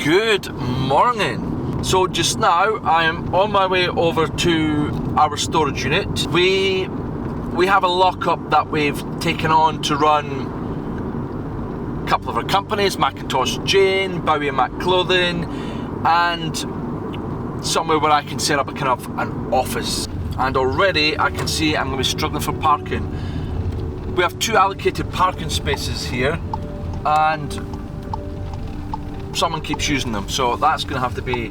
Good morning. So just now I am on my way over to our storage unit. We have a lockup that we've taken on to run a couple of our companies, Mackintosh Gin, Bowie Mack clothing, and somewhere where I can set up a kind of an office. And already I can see I'm going to be struggling for parking. We have 2 allocated parking spaces here, and someone keeps using them, so that's going to have to be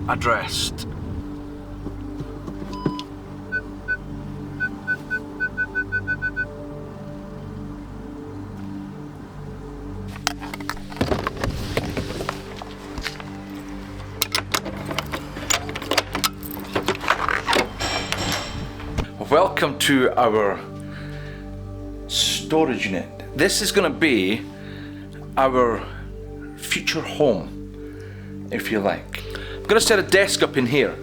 addressed. Welcome to our storage unit. This is going to be our future home, if you like. I'm going to set a desk up in here.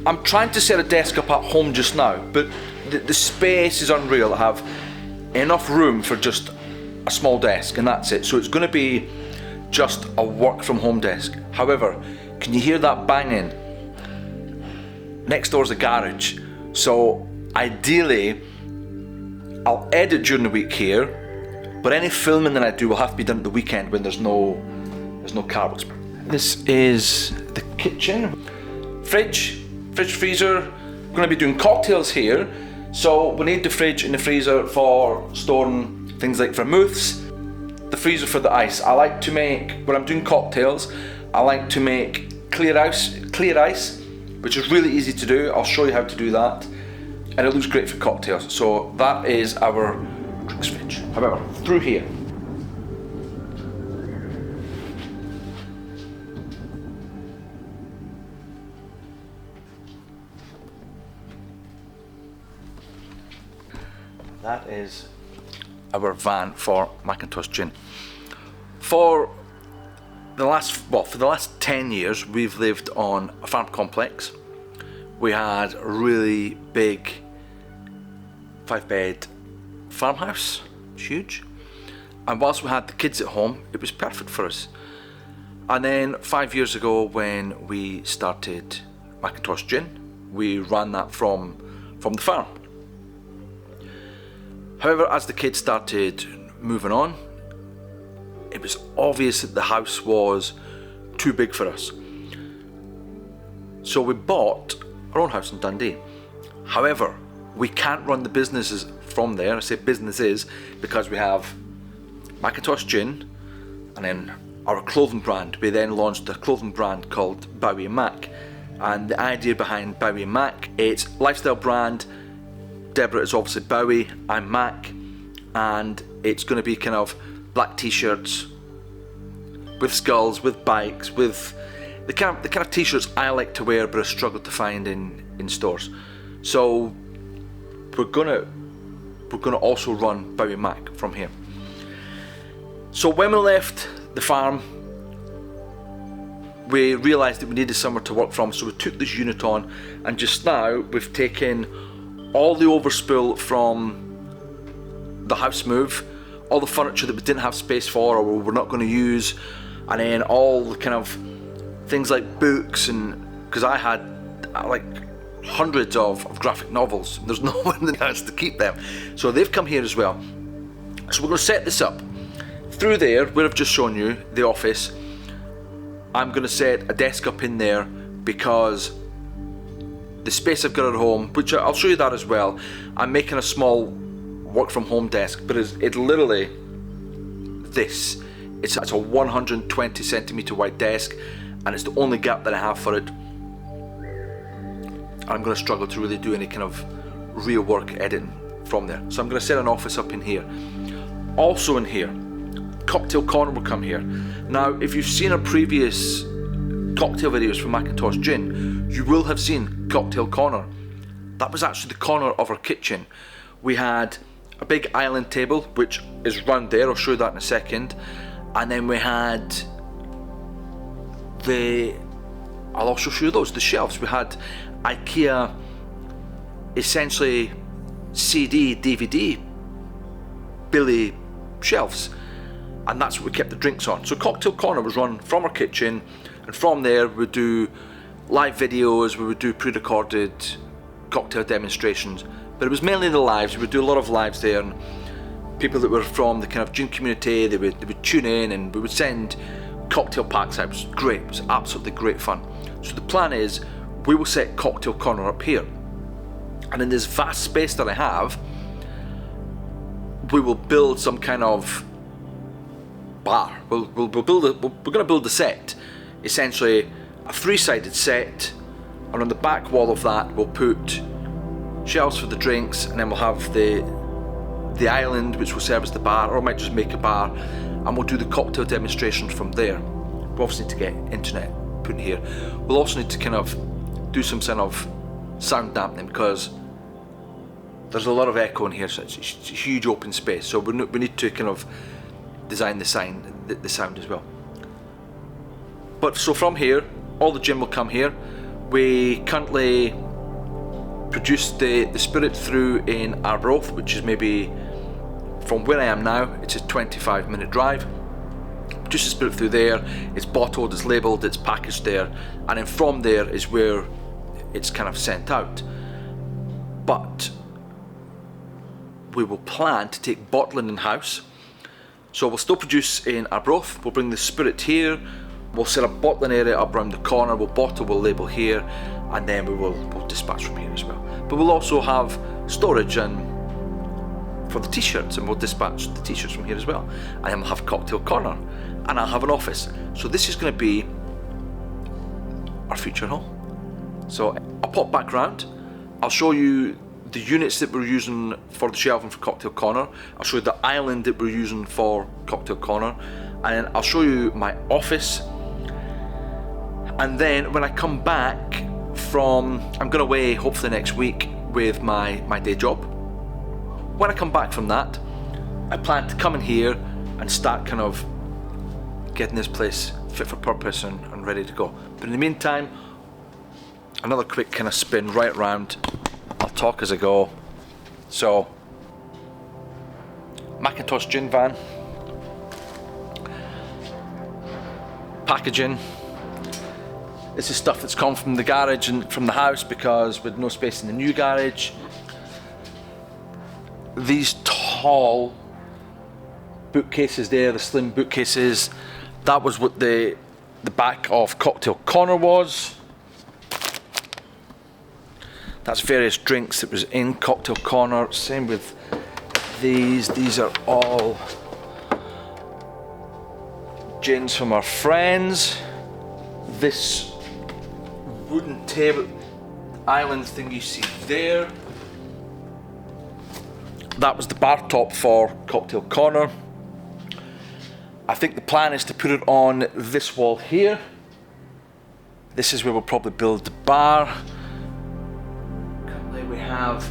I'm trying to set a desk up at home just now, but the space is unreal. I have enough room for just a small desk, and that's it. So it's going to be just a work from home desk. However, can you hear that banging? Next door is a garage, so ideally I'll edit during the week here, but any filming that I do will have to be done at the weekend when there's no car works. This is the kitchen. Fridge, freezer. We're going to be doing cocktails here, so we need the fridge and the freezer for storing things like vermouths, the freezer for the ice. I like to make, when I'm doing cocktails, I like to make clear ice, which is really easy to do. I'll show you how to do that, and it looks great for cocktails. So that is our drinks fridge. However, through here, that is our van for Mackintosh Gin. For the last 10 years, we've lived on a farm complex. We had a really big 5-bed farmhouse, huge, and whilst we had the kids at home, it was perfect for us. And then 5 years ago, when we started Mackintosh Gin, we ran that from the farm. However, as the kids started moving on, it was obvious that the house was too big for us. So we bought our own house in Dundee. However, we can't run the businesses from there. I say businesses because we have Mackintosh Gin and then our clothing brand. We then launched a clothing brand called Bowie Mack, and the idea behind Bowie Mack, it's a lifestyle brand. Deborah is obviously Bowie, I'm Mack, and it's going to be kind of black t-shirts with skulls, with bikes, with the kind of t-shirts I like to wear but I struggle to find in stores. So we're gonna also run Bowie Mack from here. So when we left the farm, we realised that we needed somewhere to work from, so we took this unit on, and just now we've taken all the overspill from the house move, all the furniture that we didn't have space for or we're not going to use, and then all the kind of things like books, and because I had like hundreds of graphic novels, there's no one in the house to keep them, so they've come here as well. So we're going to set this up. Through there, where I've just shown you, the office, I'm going to set a desk up in there because the space I've got at home, which I'll show you that as well, I'm making a small work from home desk, but it's literally this. It's a 120 centimetre wide desk, and it's the only gap that I have for it. I'm going to struggle to really do any kind of real work editing from there. So I'm going to set an office up in here. Also in here, cocktail corner will come here. Now, if you've seen our previous cocktail videos from Mackintosh Gin, you will have seen cocktail corner. That was actually the corner of our kitchen. We had a big island table, which is round there, I'll show you that in a second, and then we had I'll also show you those, the shelves. We had IKEA, essentially CD, DVD, Billy shelves. and that's what we kept the drinks on. So Cocktail Corner was run from our kitchen, and from there we would do live videos, we would do pre-recorded cocktail demonstrations, but it was mainly the lives. We would do a lot of lives there, and people that were from the kind of gin community, they would tune in, and we would send cocktail packs out. It was great, it was absolutely great fun. So the plan is, we will set Cocktail Corner up here, and in this vast space that I have, we will build some kind of bar. We're going to build a set, essentially a 3-sided set, and on the back wall of that we'll put shelves for the drinks, and then we'll have the island which will serve as the bar, or I might just make a bar, and we'll do the cocktail demonstrations from there. We obviously need to get internet put in here. We'll also need to kind of do some kind of sound dampening, because there's a lot of echo in here, so it's a huge open space, so we need to kind of design the sound as well. But so from here, all the gin will come here. We currently produce the spirit through in Apparel, which is maybe, from where I am now, it's a 25-minute drive. Produce the spirit through there, it's bottled, it's labelled, it's packaged there, and then from there is where it's kind of sent out. But we will plan to take bottling in-house, so we'll still produce in Arbroath, we'll bring the spirit here, we'll set a bottling area up around the corner, we'll bottle, we'll label here, and then we'll dispatch from here as well. But we'll also have storage and for the t-shirts, and we'll dispatch the t-shirts from here as well. And then we'll have Cocktail Corner, and I'll have an office. So this is going to be our future home. So I'll pop back round, I'll show you the units that we're using for the shelving for Cocktail Corner, I'll show you the island that we're using for Cocktail Corner, and then I'll show you my office. And then when I come back from, I'm going away hopefully next week with my day job. When I come back from that, I plan to come in here and start kind of getting this place fit for purpose and ready to go. But in the meantime, another quick kind of spin right around. I'll talk as I go. So, Mackintosh Gin van, packaging. This is stuff that's come from the garage and from the house, because with no space in the new garage. These tall bookcases there, the slim bookcases, that was what the back of Cocktail Corner was. That's various drinks that was in Cocktail Corner. Same with these are all gins from our friends. This wooden table island thing you see there, that was the bar top for Cocktail Corner. I think the plan is to put it on this wall here. This is where we'll probably build the bar. Currently we have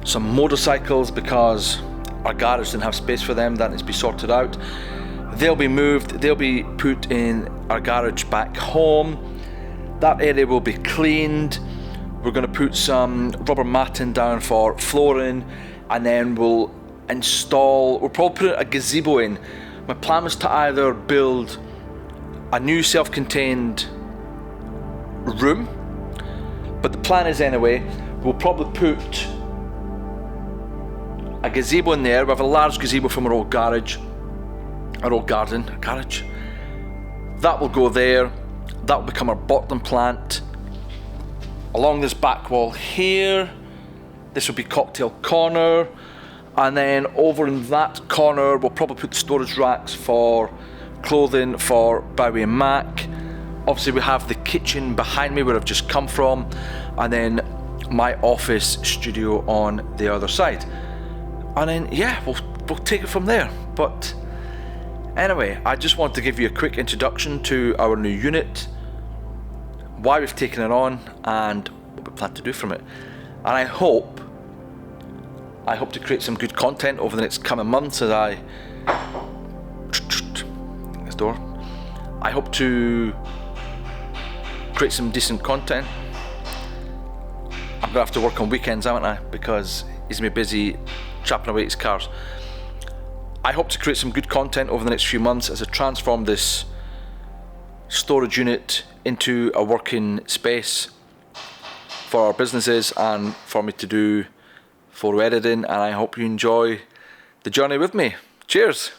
some motorcycles because our garage didn't have space for them. That needs to be sorted out. They'll be moved, they'll be put in our garage back home. That area will be cleaned. We're going to put some rubber matting down for flooring, and then we'll probably put a gazebo in. My plan was to either build a new self-contained room, but the plan is anyway, we'll probably put a gazebo in there. We have a large gazebo from our old garage, our old garden, garage. That will go there, that will become our bottling plant. Along this back wall here, this will be Cocktail Corner, and then over in that corner we'll probably put the storage racks for clothing for Bowie Mack. Obviously we have the kitchen behind me where I've just come from, and then my office studio on the other side. And then yeah, we'll take it from there. But anyway, I just want to give you a quick introduction to our new unit, why we've taken it on, and what we plan to do from it. And I hope to create some good content over the next coming months as this door. I hope to create some decent content. I'm gonna have to work on weekends, haven't I? Because he's gonna be busy chopping away his cars. I hope to create some good content over the next few months as I transform this storage unit into a working space for our businesses and for me to do photo editing, and I hope you enjoy the journey with me. Cheers!